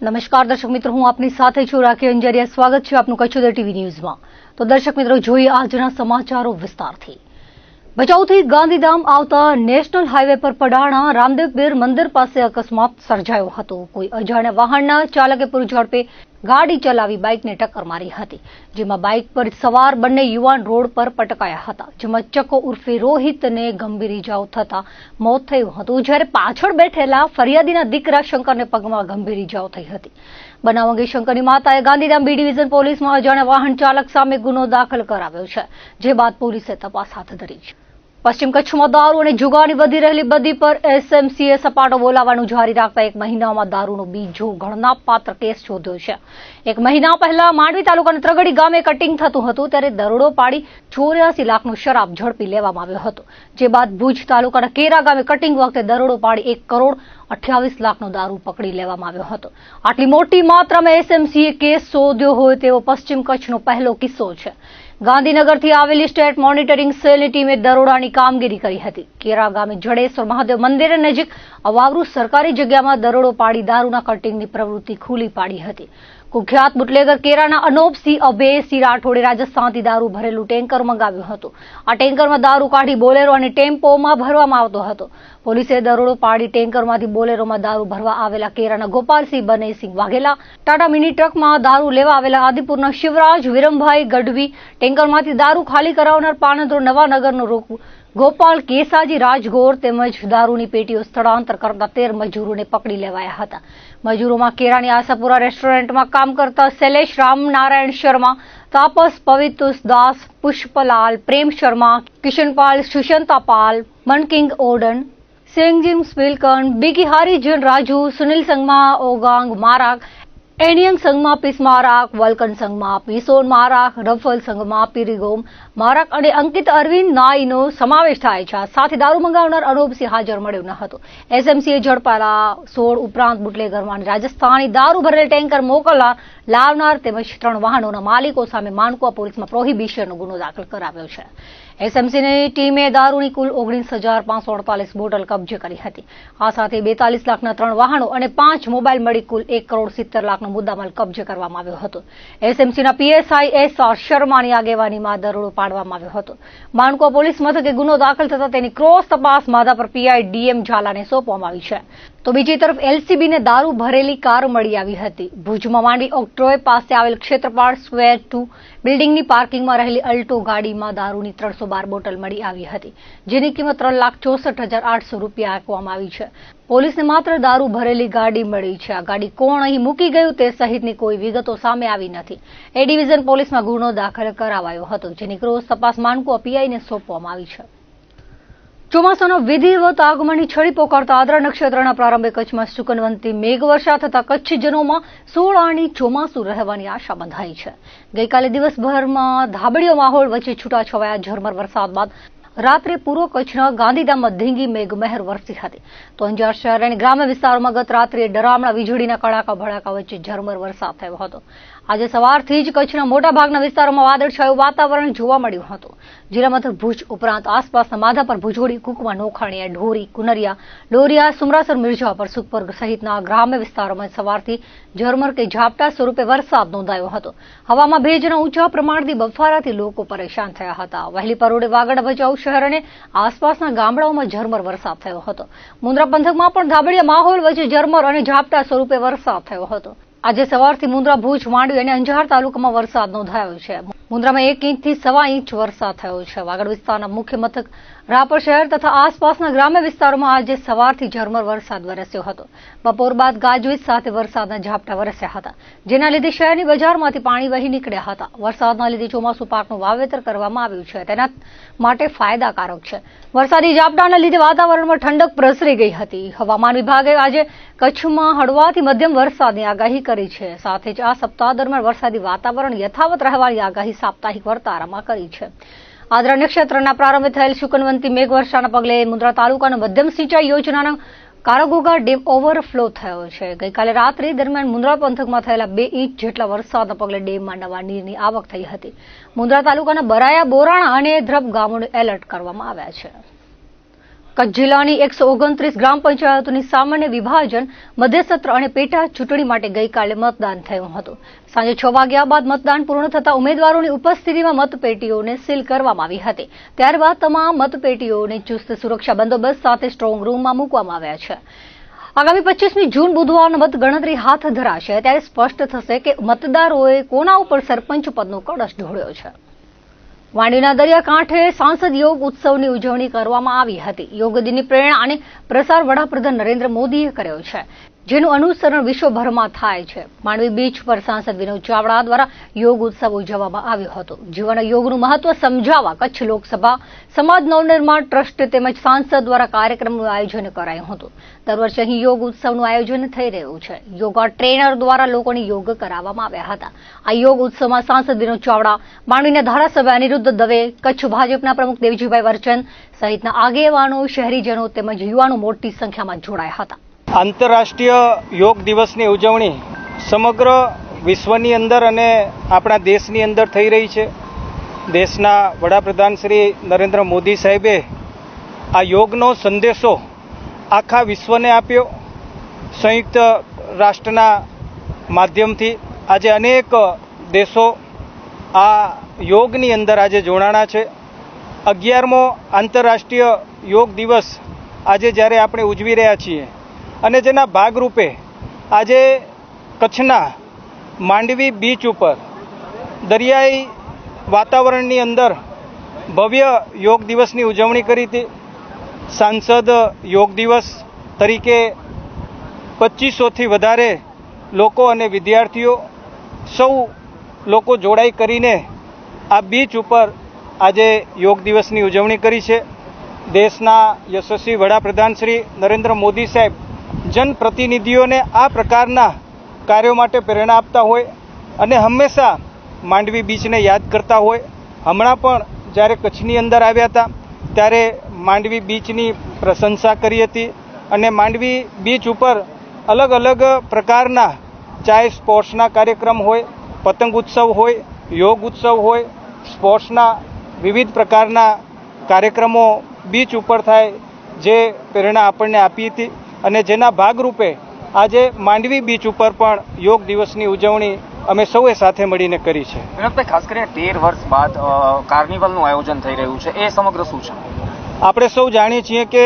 નમસ્કાર દર્શક મિત્રો, હું આપની સાથે છું રાખી અંજારિયા. સ્વાગત છે આપનું કચ્છ ટીવી ન્યૂઝમાં. તો દર્શક મિત્રો, જોઈએ આજના સમાચારો વિસ્તારથી. ભચાઉથી ગાંધીધામ આવતા નેશનલ હાઈવે પર પડાણા રામદેવ પીર મંદિર પાસે અકસ્માત સર્જાયો હતો. કોઈ અજાણ્યા વાહનના ચાલકે પૂર ઝડપે ગાડી ચલાવી બાઇકને ટક્કર મારી હતી, જેમાં બાઇક પર સવાર બંને યુવાન રોડ પર પટકાયા હતા, જેમાં ચકો ઉર્ફે રોહિતને ગંભીર ઇજાઓ થતા મોત થયું હતું, જ્યારે પાછળ બેઠેલા ફરિયાદીના દીકરા શંકરને પગમાં ગંભીર ઇજાઓ થઈ હતી. બનાવ અંગે શંકરની માતાએ ગાંધીધામ બી ડિવિઝન પોલીસમાં અજાણ્યા વાહન ચાલક સામે ગુનો દાખલ કરાવ્યો છે, જે બાદ પોલીસે તપાસ હાથ ધરી છે. પશ્ચિમ કચ્છમાં દારૂ અને જુગારની વધી રહેલી બદી પર એસએમસીએ સપાટો બોલાવવાનું જારી રાખતા એક મહિનામાં દારૂનો બીજો ગણનાપાત્ર કેસ શોધ્યો છે. એક મહિના પહેલા માંડવી તાલુકાના ત્રગડી ગામે કટિંગ થતું હતું, ત્યારે દરોડો પાડી 84 લાખનો શરાબ ઝડપી લેવામાં આવ્યો હતો, જે બાદ ભુજ તાલુકાના કેરા ગામે કટિંગ વખતે દરોડો પાડી 1 કરોડ 28 લાખનો દારૂ પકડી લેવામાં આવ્યો હતો. આટલી મોટી માત્રામાં એસએમસીએ કેસ શોધ્યો હોય તેવો પશ્ચિમ કચ્છનો પહેલો કિસ્સો છે. ગાંધીનગરથી આવેલી સ્ટેટ મોનિટરિંગ સેલની ટીમે દરોડાની કામગીરી કરી હતી. કેરા ગામે જડેશ્વર મહાદેવ મંદિર નજીક અવાવરૂ સરકારી જગ્યામાં દરોડો પાડી દારૂના કટિંગની પ્રવૃત્તિ ખુલ્લી પાડી હતી. કુખ્યાત બુટલેગર કેરાના અનોપસિંહ અભયસિંહ રાઠોડે રાજસ્થાનથી દારૂ ભરેલું ટેન્કર મંગાવ્યું હતું. આ ટેન્કરમાં દારૂ કાઢી બોલેરો અને ટેમ્પોમાં ભરવામાં આવતો હતો. પોલીસે દરોડો પાડી ટેન્કરમાંથી બોલેરોમાં દારૂ ભરવા આવેલા કેરાના ગોપાલસિંહ બનેસિંહ વાઘેલા, ટાટા મિની ટ્રકમાં દારૂ લેવા આવેલા આદિપુરના શિવરાજ વિરમભાઈ ગઢવી, ટેન્કરમાંથી દારૂ ખાલી કરાવનાર પાનધ્રો નવાનગરનો ગોપાલ કેસાજી રાજગોર તેમજ દારૂની પેટીઓ સ્થળાંતર કરતા 13 મજૂરોને પકડી લેવાયા હતા. મજૂરોમાં કેરાની આશાપુરા રેસ્ટોરન્ટમાં કામ કરતા શૈલેષ રામનારાયણ શર્મા, તાપસ પવિતુસ દાસ, પુષ્પલાલ પ્રેમ શર્મા, કિશનપાલ સુશંતાપાલ, મનકિંગ ઓડન, સેંગજીમ સ્પિલકન, બીકી હારીજન રાજુ, સુનિલ સંગમા ઓગાંગ મારાક, એનિયંગ સંગમા પીસ મારાક, વલ્કન સંગમા પીસોન મારાક, રફલ સંગમા પીરીગોમ મારાક અને અંકિત અરવિંદ નાઈનો સમાવેશ થાય છે. સાથે દારૂ મંગાવનાર અનોપસિંહ હાજર મળ્યો ન હતો. એસએમસીએ ઝડપાયેલા 16 ઉપરાંત બુટલેગરમાં રાજસ્થાની દારૂ ભરેલ ટેન્કર મોકલનાર, લાવનાર તેમજ 3 વાહનોના માલિકો સામે માનકુવા પોલીસમાં પ્રોહિબિશનનો ગુનો દાખલ કરાવ્યો છે. એસએમસીની ટીમે દારૂની કુલ 19,548 બોટલ કબજે કરી હતી. આ સાથે 42 લાખના 3 વાહનો અને 5 મોબાઈલ મળી કુલ 1 કરોડ 70 લાખનો મુદ્દામાલ કબજે કરવામાં આવ્યો હતો. એસએમસીના પીએસઆઈ એસઆર શર્માની આગેવાનીમાં દરોડો પાડવામાં આવ્યો હતો. માનકુવા પોલીસ મથકે ગુનો દાખલ થતા તેની ક્રોસ તપાસ માધાપર પીઆઈ ડીએમ ઝાલાને સોંપવામાં આવી છે. તો બીજી તરફ એલસીબીને દારૂ ભરેલી કાર મળી આવી હતી. ભુજમાં માંડવી ઓક્ટ્રોય પાસે આવેલ ક્ષેત્રપાળ સ્ક્વેર 2 બિલ્ડિંગની પાર્કિંગમાં રહેલી અલ્ટો ગાડીમાં દારૂની 312 બોટલ મળી આવી હતી, જેની કિંમત 3,64,800 રૂપિયા આંકવામાં આવી છે. પોલીસને માત્ર દારૂ ભરેલી ગાડી મળી છે. આ ગાડી કોણ અહીં મૂકી ગયું તે સહિતની કોઈ વિગતો સામે આવી નથી. એ ડિવિઝન પોલીસમાં ગુનો દાખલ કરાવાયો હતો, જેની ક્રોસ તપાસ માનકુવા પીઆઈને સોંપવામાં આવી છે. ચોમાસાના વિધિવત આગમનની છડી પોકારતા આદ્રા નક્ષત્રના પ્રારંભે કચ્છમાં શુકનવંતી મેઘવર્ષા થતા કચ્છજનોમાં 16 આની ચોમાસું રહેવાની આશા બંધાઈ છે. ગઈકાલે દિવસભરમાં ધાબળીયો માહોલ વચ્ચે છૂટાછવાયા ઝરમર વરસાદ બાદ રાત્રે પૂર્વ કચ્છના ગાંધીધામમાં ધીંગી મેઘમહેર વરસી હતી. તો અંજાર શહેર અને ગ્રામ્ય વિસ્તારોમાં ગત રાત્રે ડરામણા વીજળીના કડાકા ભડાકા વચ્ચે ઝરમર વરસાદ થયો હતો. આજે સવારથી જ કચ્છના મોટાભાગના વિસ્તારોમાં વાદળછાયું વાતાવરણ જોવા મળ્યું હતું. જિલ્લા મથક ભુજ ઉપરાંત આસપાસના માધાપર, ભુજોડી, કુકમા, નોખાણીયા, ઢોરી, કુનરિયા, લોરિયા, સુમરાસર, મિર્જાપર, સુખપર સહિતના ગ્રામ્ય વિસ્તારોમાં સવારથી ઝરમર કે ઝાપટા સ્વરૂપે વરસાદ નોંધાયો હતો. હવામાં ભેજના ઊંચા પ્રમાણથી બફારાથી લોકો પરેશાન થયા હતા. વહેલી પરોઢે વાગડ, ભચાઉ શહેર અને આસપાસના ગામડાઓમાં ઝરમર વરસાદ થયો હતો. મુન્દ્રા પંથકમાં પણ ધાબળિયા માહોલ વચ્ચે ઝરમર અને ઝાપટા સ્વરૂપે વરસાદ થયો હતો. આજે સવારથી મુન્દ્રા, ભુજ, માંડવી અને અંજાર તાલુકામાં વરસાદ નોંધાયો છે. મુન્દ્રામાં 1 ઇંચથી 1.25 ઇંચ વરસાદ થયો છે. વાગડ વિસ્તારના મુખ્ય મથક રાપર શહેર તથા આસપાસના ગ્રામ્ય વિસ્તારોમાં આજે સવારથી ઝરમર વરસાદ વરસ્યો હતો. બપોર બાદ ગાજવીજ સાથે વરસાદના ઝાપટા વરસ્યા હતા, જેના લીધે શહેરની બજારમાંથી પાણી વહી નીકળ્યા હતા. વરસાદના લીધે ચોમાસુ પાકનું વાવેતર કરવામાં આવ્યું છે, તેના માટે ફાયદાકારક છે. વરસાદી ઝાપટાના લીધે વાતાવરણમાં ઠંડક પ્રસરી ગઈ હતી. હવામાન વિભાગે આજે કચ્છમાં હળવાથી મધ્યમ વરસાદની આગાહી કરી છે. સાથે જ આ સપ્તાહ દરમિયાન વરસાદી વાતાવરણ યથાવત રહેવાની આગાહી સાપ્તાહિક વર્તારામાં કરી છે. આદ્રા નક્ષત્રના પ્રારંભે થયેલ શુકનવંતી મેઘવર્ષાના પગલે મુન્દ્રા તાલુકાના મધ્યમ સિંચાઈ યોજનાના કારાગોગા ડેમ ઓવરફ્લો થયો છે. ગઈકાલે રાત્રિ દરમિયાન મુન્દ્રા પંથકમાં થયેલા 2 ઇંચ જેટલા વરસાદના પગલે ડેમમાં નવા નીરની આવક થઈ હતી. મુન્દ્રા તાલુકાના બરાયા, બોરાણા અને ધ્રબ ગામોને એલર્ટ કરવામાં આવ્યા છે. કચ્છ જિલ્લાની 129 ગ્રામ પંચાયતોની સામાન્ય વિભાજન, મધ્યસત્ર અને પેટા ચૂંટણી માટે ગઈકાલે મતદાન થયું હતું. સાંજે 6 વાગ્યા બાદ મતદાન પૂર્ણ થતા ઉમેદવારોની ઉપસ્થિતિમાં મતપેટીઓને સીલ કરવામાં આવી હતી. ત્યારબાદ તમામ મતપેટીઓને ચુસ્ત સુરક્ષા બંદોબસ્ત સાથે સ્ટ્રોંગ રૂમમાં મૂકવામાં આવ્યા છે. આગામી 25મી જૂન બુધવારના મતગણતરી હાથ ધરાશે ત્યારે સ્પષ્ટ થશે કે મતદારોએ કોના ઉપર સરપંચ પદનો કળશ ઢોળ્યો છે. વાંડીના દરિયાકાંઠે સાંસદ યોગ ઉત્સવની ઉજવણી કરવામાં આવી હતી. યોગ દિનની પ્રેરણા અને પ્રસાર વડાપ્રધાન નરેન્દ્ર મોદીએ કર્યો છે, જેનું અનુસરણ વિશ્વભરમાં થાય છે. માંડવી બીચ પર સાંસદ વિનોદ ચાવડા દ્વારા યોગ ઉત્સવ ઉજવવામાં આવ્યો હતો. જીવન યોગનું મહત્વ સમજાવવા કચ્છ લોકસભા સમાજ નવનિર્માણ ટ્રસ્ટ તેમજ સાંસદ દ્વારા કાર્યક્રમનું આયોજન કરાયું હતું. દર વર્ષે અહીં યોગ ઉત્સવનું આયોજન થઈ રહ્યું છે. યોગા ટ્રેનર દ્વારા લોકોને યોગ કરાવવામાં આવ્યા હતા. આ યોગ ઉત્સવમાં સાંસદ વિનોદ ચાવડા, માંડવીના ધારાસભ્ય અનિરુદ્ધ દવે, કચ્છ ભાજપના પ્રમુખ દેવજીભાઈ વરચંદ સહિતના આગેવાનો, શહેરીજનો તેમજ યુવાનો મોટી સંખ્યામાં જોડાયા હતા. આંતરરાષ્ટ્રીય યોગ દિવસની ઉજવણી સમગ્ર વિશ્વની અંદર અને આપણા દેશની અંદર થઈ રહી છે. દેશના વડાપ્રધાન શ્રી નરેન્દ્ર મોદી સાહેબે આ યોગનો સંદેશો આખા વિશ્વને આપ્યો. સંયુક્ત રાષ્ટ્રના માધ્યમથી આજે અનેક દેશો આ યોગની અંદર આજે જોડાણા છે. 11મો આંતરરાષ્ટ્રીય યોગ દિવસ આજે જ્યારે આપણે ઉજવી રહ્યા છીએ અને જેના ભાગરૂપે આજે કચ્છના માંડવી બીચ ઉપર દરિયાઈ વાતાવરણની અંદર ભવ્ય યોગ દિવસની ઉજવણી કરી હતી. સાંસદ યોગ દિવસ તરીકે 2500થી વધારે લોકો અને વિદ્યાર્થીઓ સૌ લોકો જોડાઈ કરીને આ બીચ ઉપર આજે યોગ દિવસની ઉજવણી કરી છે. દેશના યશસ્વી વડાપ્રધાન શ્રી નરેન્દ્ર મોદી સાહેબ જનપ્રતિનિધિઓને આ પ્રકારના કાર્યો માટે પ્રેરણા આપતા હોય અને હંમેશા માંડવી બીચને યાદ કરતા હોય. હમણાં પણ જ્યારે કચ્છની અંદર આવ્યા હતા ત્યારે માંડવી બીચની પ્રશંસા કરી હતી અને માંડવી બીચ ઉપર અલગ અલગ પ્રકારના ચાહે સ્પોર્ટ્સના કાર્યક્રમ હોય, પતંગ ઉત્સવ હોય, યોગ ઉત્સવ હોય, સ્પોર્ટ્સના વિવિધ પ્રકારના કાર્યક્રમો બીચ ઉપર થાય, જે પ્રેરણા આપણને આપી હતી અને જેના ભાગરૂપે આજે માંડવી બીચ ઉપર પણ યોગ દિવસની ઉજવણી અમે સૌએ સાથે મળીને કરી છે. વિનોદભાઈ, ખાસ કરીને 13 વર્ષ બાદ કાર્નિવલનું આયોજન થઈ રહ્યું છે, એ સમગ્ર શું છે? આપણે સૌ જાણીએ છીએ કે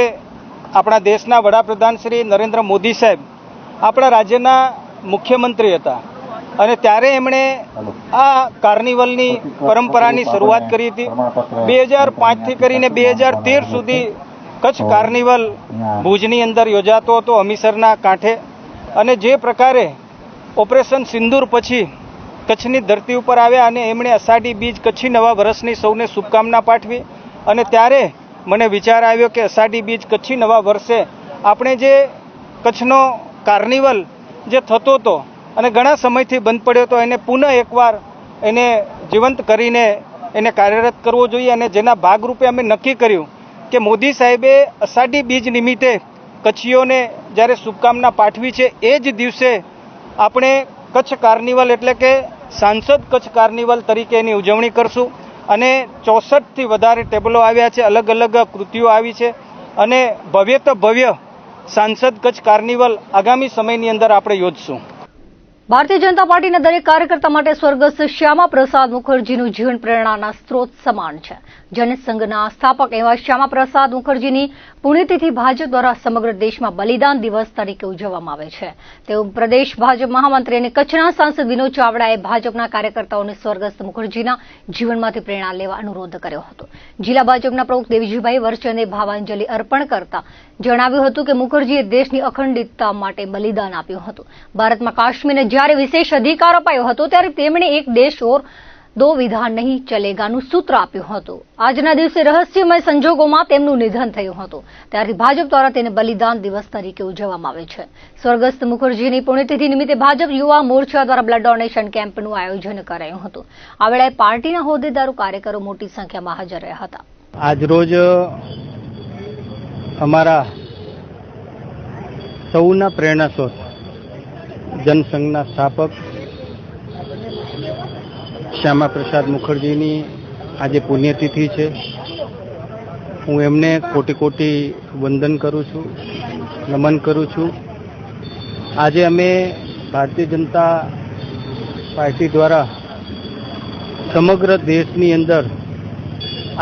આપણા દેશના વડાપ્રધાન શ્રી નરેન્દ્ર મોદી સાહેબ આપણા રાજ્યના મુખ્યમંત્રી હતા અને ત્યારે એમણે આ કાર્નિવલની પરંપરાની શરૂઆત કરી હતી. 2005થી કરીને 2013 સુધી કચ્છ કાર્નિવલ ભુજની અંદર યોજાતો હતો, હમીસરના કાંઠે. અને જે પ્રકારે ઓપરેશન સિંદૂર પછી કચ્છની ધરતી ઉપર આવ્યા અને એમણે અષાઢી બીજ કચ્છી નવા વર્ષની સૌને શુભકામના પાઠવી અને ત્યારે મને વિચાર આવ્યો કે અષાઢી બીજ કચ્છી નવા વર્ષે આપણે જે કચ્છનો કાર્નિવલ જે થતો હતો અને ઘણા સમયથી બંધ પડ્યો હતો એને પુનઃ એકવાર એને જીવંત કરીને એને કાર્યરત કરવો જોઈએ. અને જેના ભાગરૂપે અમે નક્કી કર્યું કે મોદી સાહેબે અષાઢી બીજ નિમિત્તે કચ્છીઓને જ્યારે શુભકામના પાઠવી છે એ જ દિવસે આપણે કચ્છ કાર્નિવલ એટલે કે સાંસદ કચ્છ કાર્નિવલ તરીકે એની ઉજવણી કરશું. અને 64થી વધારે ટેબલો આવ્યા છે, અલગ અલગ કૃતિઓ આવી છે અને ભવ્ય તો ભવ્ય સાંસદ કચ્છ કાર્નિવલ આગામી સમયની અંદર આપણે યોજશું. ભારતીય જનતા પાર્ટીના દરેક કાર્યકર્તા માટે સ્વર્ગસ્થ શ્યામા પ્રસાદ મુખર્જીનું જીવન પ્રેરણાના સ્ત્રોત સમાન છે. જનસંઘના સ્થાપક એવા શ્યામા પ્રસાદ મુખર્જીની પુણ્યતિથિ ભાજપ દ્વારા સમગ્ર દેશમાં બલિદાન દિવસ તરીકે ઉજવવામાં આવે છે. તેઓ પ્રદેશ ભાજપ મહામંત્રી અને કચ્છના સાંસદ વિનોદ ચાવડાએ ભાજપના કાર્યકર્તાઓને સ્વર્ગસ્થ મુખર્જીના જીવનમાંથી પ્રેરણા લેવા અનુરોધ કર્યો હતો. જિલ્લા ભાજપના પ્રમુખ દેવજીભાઈ વરચંદે ભાવાંજલિ અર્પણ કરતા જણાવ્યું હતું કે મુખર્જીએ દેશની અખંડિતતા માટે બલિદાન આપ્યું હતું. ભારતમાં કાશ્મીરને જ્યારે વિશેષ અધિકાર અપાયો હતો ત્યારે તેમણે એક દેશ ઓર દો વિધાન નહીં ચલેગાનું સૂત્ર આપ્યું હતું. આજના દિવસે રહસ્યમય સંજોગોમાં તેમનું નિધન થયું હતું. ત્યારથી ભાજપ દ્વારા તેને બલિદાન દિવસ તરીકે ઉજવવામાં આવે છે. સ્વર્ગસ્થ મુખર્જીની પુણ્યતિથિ નિમિત્તે ભાજપ યુવા મોરચા દ્વારા બ્લડ ડોનેશન કેમ્પનું આયોજન કરાયું હતું. આ વેળાએ પાર્ટીના હોદ્દેદારો, કાર્યકરો મોટી સંખ્યામાં હાજર રહ્યા હતા. આજરોજ અમારા સૌના પ્રેરણા સ્ત્રોત જનસંઘના સ્થાપક શ્યામા પ્રસાદ મુખર્જીની આજે પુણ્યતિથિ છે. હું એમને કોટી કોટી વંદન કરું છું, નમન કરું છું. આજે અમે ભારતીય જનતા પાર્ટી દ્વારા સમગ્ર દેશની અંદર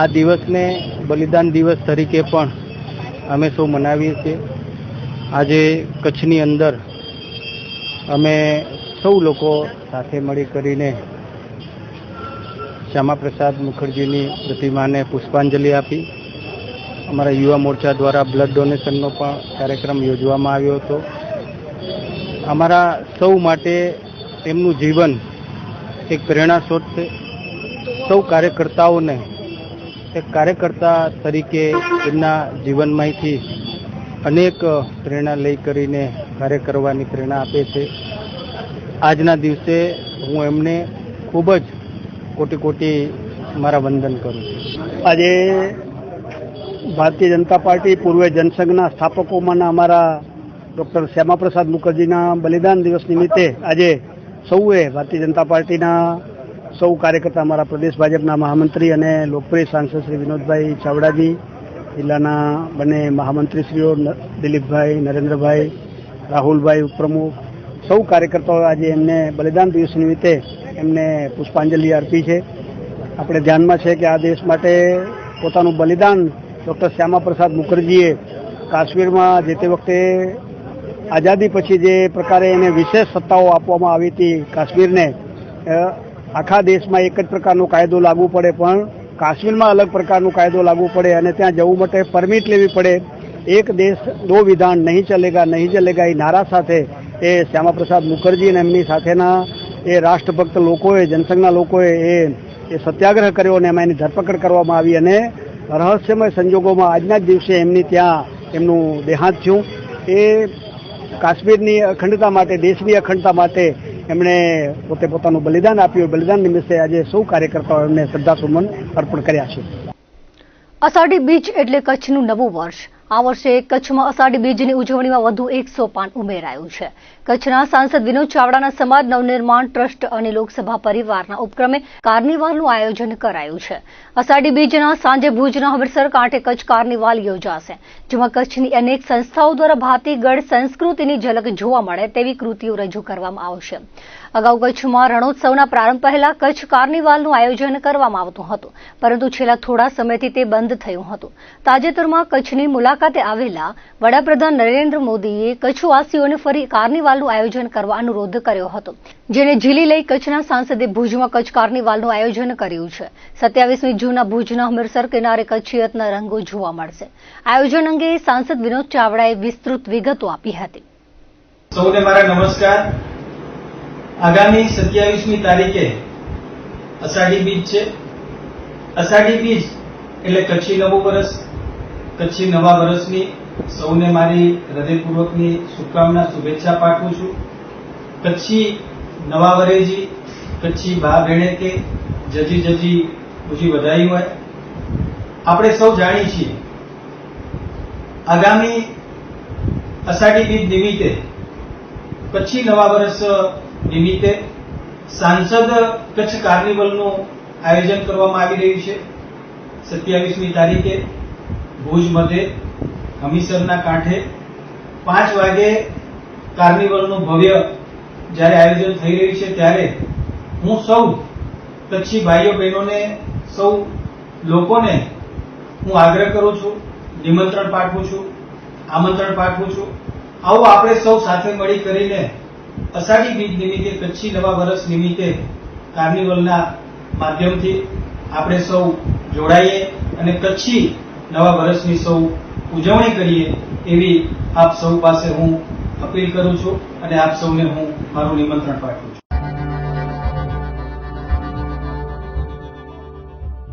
આ દિવસને બલિદાન દિવસ તરીકે પણ અમે સૌ મનાવીએ છીએ. આજે કચ્છની અંદર અમે સૌ લોકો સાથે મળી કરીને શ્યામાપ્રસાદ મુખર્જીની પ્રતિમાને પુષ્પાંજલિ આપી. અમારા યુવા મોરચા દ્વારા બ્લડ ડોનેશનનો પણ કાર્યક્રમ યોજવામાં આવ્યો હતો. અમારા સૌ માટે તેમનું જીવન એક પ્રેરણા સ્ત્રોત છે. સૌ કાર્યકર્તાઓને એક કાર્યકર્તા તરીકે એમના જીવનમાંથી અનેક પ્રેરણા લઈ કરીને કાર્ય કરવાની પ્રેરણા આપે છે. આજના દિવસે હું એમને ખૂબ જ કોટી કોટી મારા વંદન કરું છું. આજે ભારતીય જનતા પાર્ટી પૂર્વ જનસંઘના સ્થાપકોમાંના અમારા ડૉક્ટર શ્યામાપ્રસાદ મુખર્જીના બલિદાન દિવસ નિમિત્તે આજે સૌએ ભારતીય જનતા પાર્ટીના સૌ કાર્યકર્તા, અમારા પ્રદેશ ભાજપના મહામંત્રી અને લોકપ્રિય સાંસદ શ્રી વિનોદભાઈ ચાવડાજી, જિલ્લાના બંને મહામંત્રીશ્રીઓ દિલીપભાઈ, નરેન્દ્રભાઈ, રાહુલભાઈ ઉપપ્રમુખ, સૌ કાર્યકર્તાઓ આજે એમને બલિદાન દિવસ નિમિત્તે એમને પુષ્પાંજલિ અર્પી છે. આપણે ધ્યાનમાં છે કે આ દેશ માટે પોતાનું બલિદાન ડૉક્ટર શ્યામાપ્રસાદ મુખર્જીએ કાશ્મીરમાં જે તે વખતે આઝાદી પછી જે પ્રકારે એને વિશેષ સત્તાઓ આપવામાં આવી હતી કાશ્મીરને, આખા દેશમાં એક જ પ્રકારનો કાયદો લાગુ પડે પણ કાશ્મીરમાં અલગ પ્રકારનો કાયદો લાગુ પડે અને ત્યાં જવું માટે પરમિટ લેવી પડે. એક દેશ દો વિધાન, નહીં ચલેગા નહીં ચલેગા એ નારા સાથે એ શ્યામાપ્રસાદ મુખર્જી અને એમની સાથેના એ રાષ્ટ્રભક્ત લોકોએ, જનસંઘના લોકોએ એ સત્યાગ્રહ કર્યો અને એમાં એની ધરપકડ કરવામાં આવી અને રહસ્યમય સંજોગોમાં આજના જ દિવસે એમની ત્યાં એમનું દેહાંત થયું. એ કાશ્મીરની અખંડતા માટે, દેશની અખંડતા માટે એમણે પોતે પોતાનું બલિદાન આપ્યું. બલિદાન નિમિત્તે આજે સૌ કાર્યકર્તાઓ એમને શ્રદ્ધાસુમન અર્પણ કર્યા છે. અષાઢી બીજ એટલે કચ્છનું નવું વર્ષ. આ વર્ષે કચ્છમાં અષાઢી બીજની ઉજવણીમાં વધુ 100 પાન ઉમેરાયું છે. કચ્છના સાંસદ વિનોદ ચાવડાના સમાજ નવનિર્માણ ટ્રસ્ટ અને લોકસભા પરિવારના ઉપક્રમે કાર્નિવાલનું આયોજન કરાયું છે. અષાઢી બીજના સાંજે ભુજના હમીરસર કાંઠે કચ્છ કાર્નિવાલ યોજાશે, જેમાં કચ્છની અનેક સંસ્થાઓ દ્વારા ભાતીગળ સંસ્કૃતિની ઝલક જોવા મળે તેવી કૃતિઓ રજૂ કરવામાં આવશે. અગાઉ કચ્છમાં રણોત્સવના પ્રારંભ પહેલા કચ્છ કાર્નિવાલનું આયોજન કરવામાં આવતું હતું, પરંતુ છેલ્લા થોડા સમયથી તે બંધ થયું હતું. તાજેતરમાં કચ્છની મુલાકાતે આવેલા વડાપ્રધાન નરેન્દ્ર મોદીએ કચ્છવાસીઓને ફરી કાર્નિવાલનું આયોજન કરવા અનુરોધ કર્યો હતો, જેને ઝીલી લઈ કચ્છના સાંસદે ભુજમાં કચ્છ કાર્નિવાલનું આયોજન કર્યું છે. 27મી જૂનના ભુજના હમીરસર કિનારે કચ્છિયતના રંગો જોવા મળશે. આયોજન અંગે સાંસદ વિનોદ ચાવડાએ વિસ્તૃત વિગતો આપી હતી. સૌને મારા નમસ્કાર. આગામી 27મી તારીખે અષાઢી બીજ છે. અષાઢી બીજ એટલે કચ્છી નવું વર્ષ. કચ્છી નવા વર્ષની સૌને મારી હૃદયપૂર્વકની શુભકામના, શુભેચ્છા પાઠવું છું. કચ્છી નવા વરેજી, કચ્છી બા ભેણે કે જજી જજી ખુશી વધાઈ હોય. આપણે સૌ જાણીએ છીએ આગામી અષાઢી બીજ નિમિત્તે, કચ્છી નવા વર્ષ નિમિત્તે સાંસદ કચ્છ કાર્નિવલનું આયોજન કરવામાં આવી રહ્યું છે. 27મી તારીખે ભુજ મધ્યે હમીરસરના કાંઠે 5 વાગે કાર્નિવલનું ભવ્ય જ્યારે આયોજન થઈ રહ્યું છે, ત્યારે હું સૌ કચ્છી ભાઈઓ બહેનોને, સૌ લોકોને હું આગ્રહ કરું છું, નિમંત્રણ પાઠવું છું, આમંત્રણ પાઠવું છું. આવો આપણે સૌ સાથે મળી કરીને અષાઢી બીજ નિમિત્તે, કચ્છી નવા વર્ષ નિમિત્તે કાર્નિવલના માધ્યમથી આપણે સૌ જોડાઈએ અને કચ્છી નવા વર્ષની સૌ ઉજવણી કરીએ એવી આપ સૌ પાસે હું અપીલ કરું છું અને આપ સૌને હું મારું નિમંત્રણ પાઠવું છું.